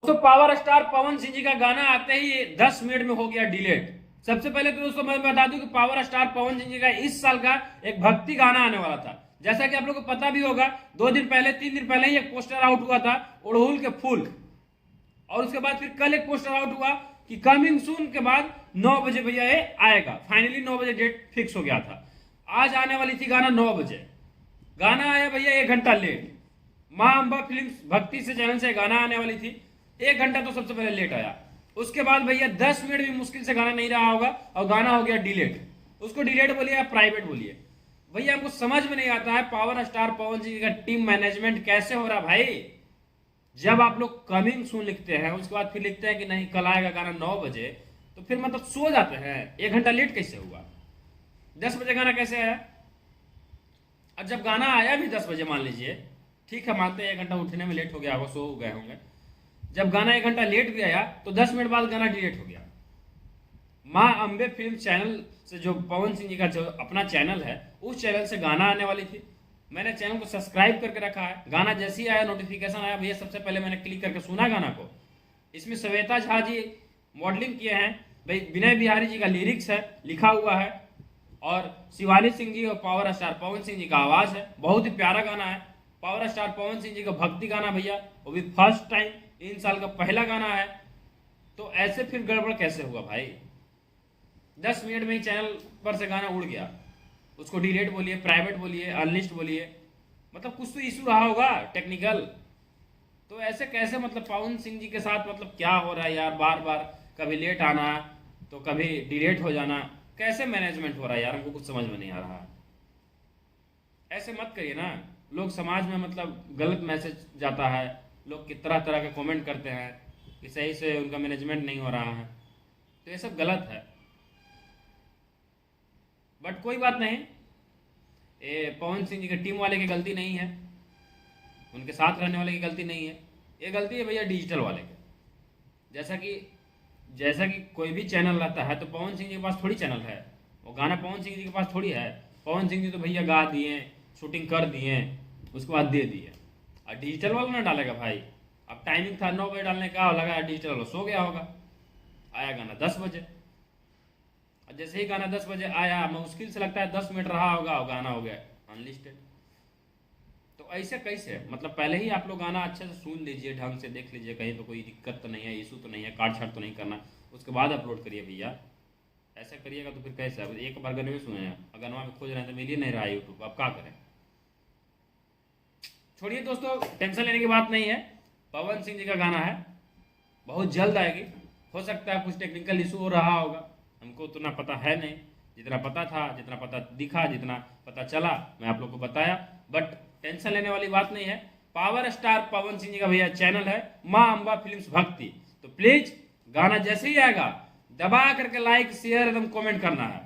तो power star Pawan Singh ji का गाना आते ही 10 मिनट में हो गया डिलीट। सबसे पहले तो दोस्तों मैं बता दूं कि पावर स्टार पवन सिंह जी का इस साल का एक भक्ति गाना आने वाला था। जैसा कि आप लोगों को पता भी होगा, 2 दिन पहले 3 दिन पहले ही एक पोस्टर आउट हुआ था उड़हुल के फूल, और उसके बाद फिर कल एक पोस्टर आउट हुआ कि कमिंग सून के बाद 9 बजे भैया ये आएगा। फाइनली 9 बजे डेट फिक्स हो गया था। आज आने वाली थी गाना 9 बजे, गाना आया भैया 1 घंटा लेट। मां अंबा फिल्म्स भक्ति से चैनल से गाना आने वाली थी, 1 घंटा तो सबसे पहले लेट आया। उसके बाद भैया 10 मिनट भी मुश्किल से गाना नहीं रहा होगा और गाना हो गया डिलेट। उसको डिलेट बोलिए या प्राइवेट बोलिए, भैया हमको समझ में नहीं आता है पावर स्टार पवन जी का टीम मैनेजमेंट कैसे हो रहा भाई। जब आप लोग कमिंग सून लिखते हैं उसके बाद फिर लिखते हैं कि नहीं कल आएगा गाना 9 बजे, तो फिर मतलब सो जाते हैं। 1 घंटा लेट कैसे हुआ? 10 बजे गाना कैसे आया? और जब गाना आया भी 10 बजे, मान लीजिए ठीक है, मानते हैं 1 घंटा उठने में लेट हो गया होगा, सो गए होंगे। जब गाना 1 घंटा लेट भी आया तो 10 मिनट बाद गाना डिलीट हो गया। माँ अंबे फिल्म चैनल से, जो पवन सिंह जी का जो अपना चैनल है, उस चैनल से गाना आने वाली थी। मैंने चैनल को सब्सक्राइब करके रखा है। गाना जैसे ही आया, नोटिफिकेशन आया भैया, सबसे पहले मैंने क्लिक करके सुना गाना को। इसमें श्वेता झा जी मॉडलिंग किए हैं, भाई विनय बिहारी जी का लिरिक्स है, लिखा हुआ है, और शिवानी सिंह जी और पावर स्टार पवन सिंह जी का आवाज है। बहुत ही प्यारा गाना है। पावर स्टार पवन सिंह जी का भक्ति गाना भैया, वो भी फर्स्ट टाइम, इन साल का पहला गाना है। तो ऐसे फिर गड़बड़ कैसे हुआ भाई? 10 मिनट में ही चैनल पर से गाना उड़ गया। उसको डिलीट बोलिए, प्राइवेट बोलिए, अनलिस्ट बोलिए, मतलब कुछ तो इशू रहा होगा टेक्निकल। तो ऐसे कैसे, मतलब पवन सिंह जी के साथ मतलब क्या हो रहा है यार? बार बार कभी लेट आना तो कभी डिलीट हो जाना, कैसे मैनेजमेंट हो रहा है यार? हमको कुछ समझ में नहीं आ रहा है। ऐसे मत करिए ना। लोग समाज में मतलब गलत मैसेज जाता है, लोग की तरह तरह के कमेंट करते हैं कि सही से उनका मैनेजमेंट नहीं हो रहा है, तो ये सब गलत है। बट कोई बात नहीं, ये पवन सिंह जी के टीम वाले की गलती नहीं है, उनके साथ रहने वाले की गलती नहीं है, ये गलती है भैया डिजिटल वाले की। जैसा कि कोई भी चैनल रहता है तो पवन सिंह जी के पास थोड़ी चैनल है, वो गाना पवन सिंह जी के पास थोड़ी है। पवन सिंह जी तो भैया गा दिए, शूटिंग कर दिए, उसके बाद दे दिए। और डिजिटल वाला ना डालेगा भाई। अब टाइमिंग था 9 बजे डालने का, लगा डिजिटल वाला सो गया होगा, आया गाना 10 बजे। और जैसे ही गाना 10 बजे आया, मुश्किल से लगता है 10 मिनट रहा होगा और गाना हो गया अनलिस्टेड। तो ऐसे कैसे? मतलब पहले ही आप लोग गाना अच्छे से सुन लीजिए, ढंग से देख लीजिए, कहीं पे कोई दिक्कत तो नहीं है, इशू तो नहीं है, काट छाट तो नहीं करना, उसके बाद अपलोड करिए भैया। ऐसा करिएगा तो फिर कैसे? अब एक बार गाने में सुने, अगर वहाँ पे खोज रहे हैं तो मिल ही नहीं रहा है यूट्यूब, अब क्या करें? छोड़िए दोस्तों, टेंशन लेने की बात नहीं है। पवन सिंह जी का गाना है, बहुत जल्द आएगी। हो सकता है कुछ टेक्निकल इशू हो रहा होगा, हमको उतना पता है नहीं। जितना पता था, जितना पता दिखा, जितना पता चला, मैं आप लोग को बताया। बट टेंशन लेने वाली बात नहीं है। पावर स्टार पवन सिंह जी का भैया चैनल है माँ अंबा फिल्म्स भक्ति। तो प्लीज गाना जैसे ही आएगा दबा करके लाइक शेयर एकदम कमेंट करना है,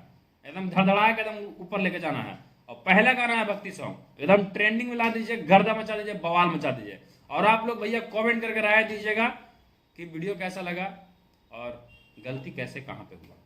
एकदम धड़धड़ा के एकदम ऊपर लेके जाना है। और पहला गाना है भक्ति सॉन्ग, एकदम ट्रेंडिंग में ला दीजिए, गर्दा मचा दीजिए, बवाल मचा दीजिए। और आप लोग भैया कमेंट करके राय दीजिएगा कि वीडियो कैसा लगा और गलती कैसे कहाँ पे हुआ।